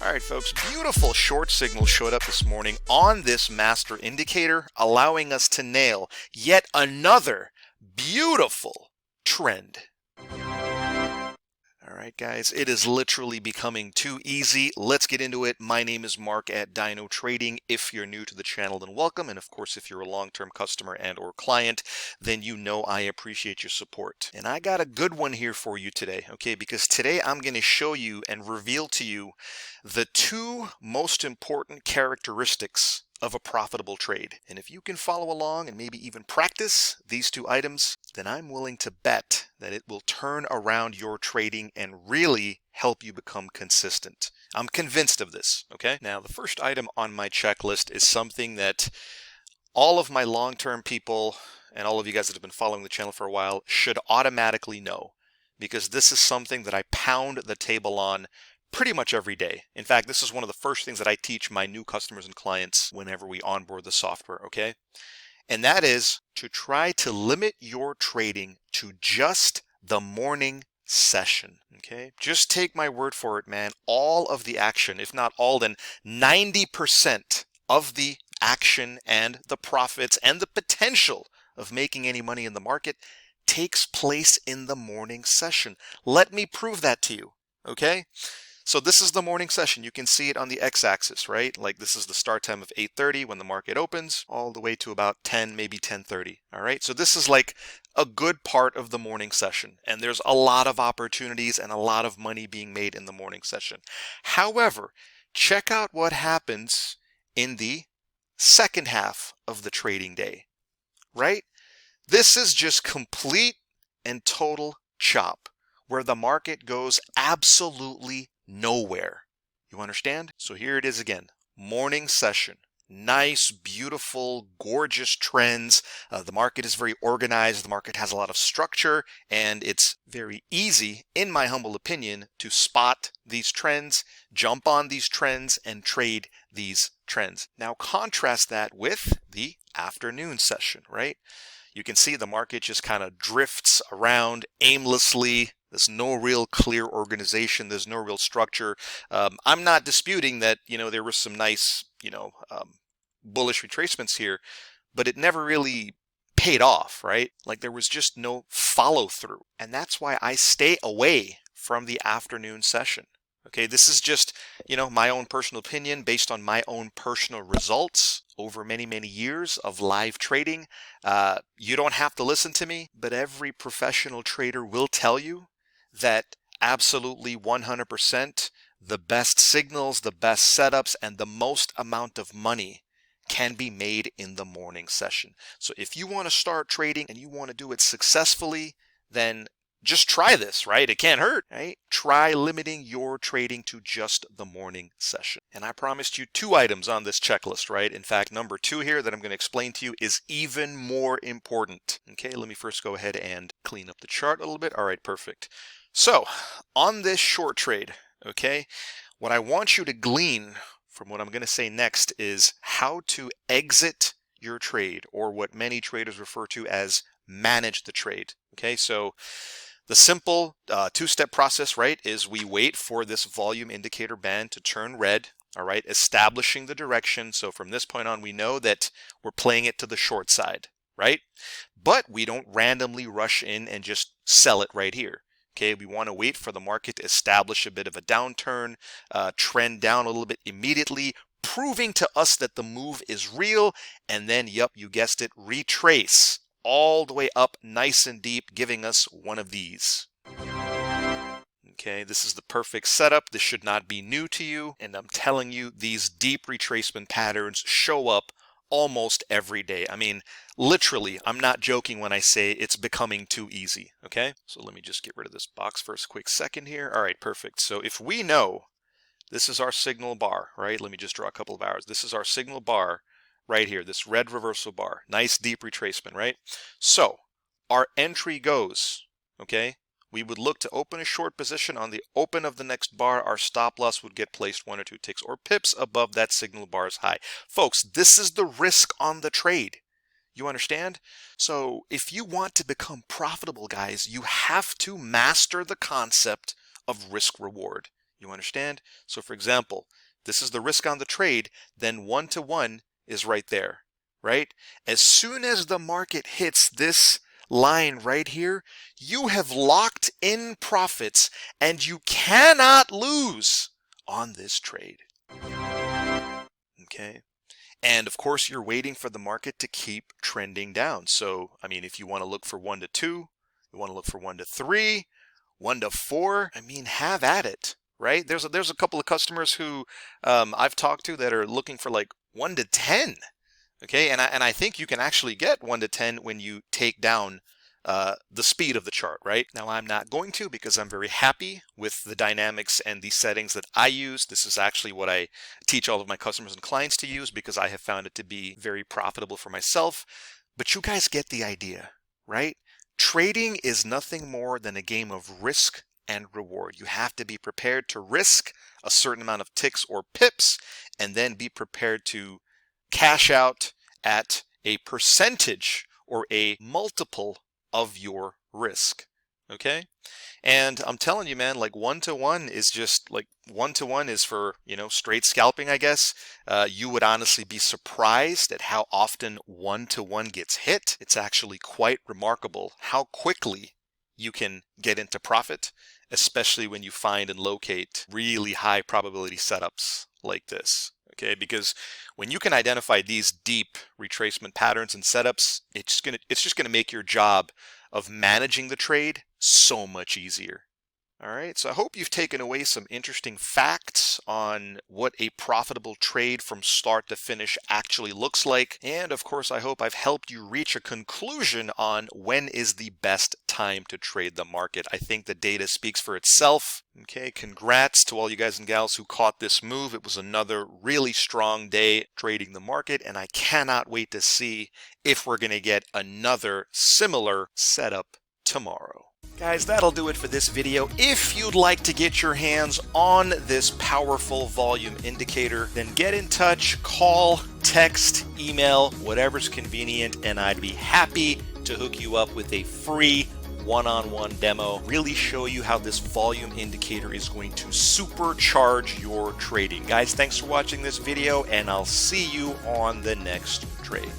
All right, folks, beautiful short signal showed up this morning on this master indicator, allowing us to nail yet another beautiful trend. All right, guys, it is literally becoming too easy. Let's get into it. My name is Mark at DynoTrading. If you're new to the channel, then welcome. And of course, if you're a long-term customer and or client, then you know I appreciate your support. And I got a good one here for you today, okay? Because today I'm going to show you and reveal to you the two most important characteristics of a profitable trade. And if you can follow along and maybe even practice these two items, then I'm willing to bet that it will turn around your trading and really help you become consistent. I'm convinced of this, okay? Now, the first item on my checklist is something that all of my long-term people and all of you guys that have been following the channel for a while should automatically know, because this is something that I pound the table on pretty much every day. In fact, this is one of the first things that I teach my new customers and clients whenever we onboard the software, okay? And that is to try to limit your trading to just the morning session, okay? Just take my word for it, man. All of the action, if not all, then 90% of the action and the profits and the potential of making any money in the market takes place in the morning session. Let me prove that to you, okay? So this is the morning session. You can see it on the x-axis, right? Like this is the start time of 8:30 when the market opens, all the way to about 10, maybe 10:30. All right. So this is like a good part of the morning session. And there's a lot of opportunities and a lot of money being made in the morning session. However, check out what happens in the second half of the trading day, right? This is just complete and total chop, where the market goes absolutely nowhere. You understand? So here it is again. Morning session. Nice, beautiful, gorgeous trends. The market is very organized. The market has a lot of structure, and it's very easy, in my humble opinion, to spot these trends, jump on these trends, and trade these trends. Now contrast that with the afternoon session, right? You can see the market just kind of drifts around aimlessly. There's no real clear organization. There's no real structure. I'm not disputing that, there were some nice, bullish retracements here, but it never really paid off, right? Like there was just no follow through. And that's why I stay away from the afternoon session. Okay, this is just, my own personal opinion based on my own personal results over many, many years of live trading. You don't have to listen to me, but every professional trader will tell you that absolutely 100% the best signals, the best setups, and the most amount of money can be made in the morning session. So if you want to start trading and you want to do it successfully, then just try this, right? It can't hurt, right? Try limiting your trading to just the morning session. And I promised you two items on this checklist, right? In fact, number 2 here that I'm going to explain to you is even more important. Okay, let me first go ahead and clean up the chart a little bit. All right, perfect. So on this short trade, okay, what I want you to glean from what I'm going to say next is how to exit your trade, or what many traders refer to as manage the trade. Okay, so the simple two-step process, right, is we wait for this volume indicator band to turn red, all right, establishing the direction. So from this point on, we know that we're playing it to the short side, right? But we don't randomly rush in and just sell it right here. Okay, we want to wait for the market to establish a bit of a downturn, trend down a little bit immediately, proving to us that the move is real, and then, yep, you guessed it, retrace all the way up nice and deep, giving us one of these. Okay, this is the perfect setup. This should not be new to you, and I'm telling you, these deep retracement patterns show up almost every day. I mean, literally, I'm not joking when I say it's becoming too easy, okay? So let me just get rid of this box for a quick second here. All right, perfect. So if we know this is our signal bar, right? Let me just draw a couple of arrows. This is our signal bar right here, this red reversal bar. Nice deep retracement, right? So our entry goes, okay? We would look to open a short position. On the open of the next bar, our stop loss would get placed 1 or 2 ticks or pips above that signal bar's high. Folks, this is the risk on the trade. You understand? So if you want to become profitable, guys, you have to master the concept of risk reward. You understand? So for example, this is the risk on the trade, then 1-to-1 is right there, right? As soon as the market hits this line right here, you have locked in profits and you cannot lose on this trade. Okay? And of course, you're waiting for the market to keep trending down. So, I mean, if you want to look for 1-to-2, you want to look for 1-to-3, 1-to-4, I mean, have at it, right? There's a couple of customers who I've talked to that are looking for like 1-to-10. Okay, and I think you can actually get 1-to-10 when you take down the speed of the chart, right? Now I'm not going to, because I'm very happy with the dynamics and the settings that I use. This is actually what I teach all of my customers and clients to use because I have found it to be very profitable for myself. But you guys get the idea, right? Trading is nothing more than a game of risk and reward. You have to be prepared to risk a certain amount of ticks or pips and then be prepared to cash out at a percentage or a multiple of your risk. Okay? And I'm telling you, man, like 1-to-1 is just like 1-to-1 is for, straight scalping, I guess. You would honestly be surprised at how often 1-to-1 gets hit. It's actually quite remarkable how quickly you can get into profit, especially when you find and locate really high probability setups like this. Okay, because when you can identify these deep retracement patterns and setups, it's just gonna make your job of managing the trade so much easier. All right, so I hope you've taken away some interesting facts on what a profitable trade from start to finish actually looks like. And of course, I hope I've helped you reach a conclusion on when is the best time to trade the market. I think the data speaks for itself. Okay, congrats to all you guys and gals who caught this move. It was another really strong day trading the market, and I cannot wait to see if we're going to get another similar setup tomorrow. Guys, that'll do it for this video. If you'd like to get your hands on this powerful volume indicator, then get in touch, call, text, email, whatever's convenient, and I'd be happy to hook you up with a free one-on-one demo, really show you how this volume indicator is going to supercharge your trading. Guys, thanks for watching this video, and I'll see you on the next trade.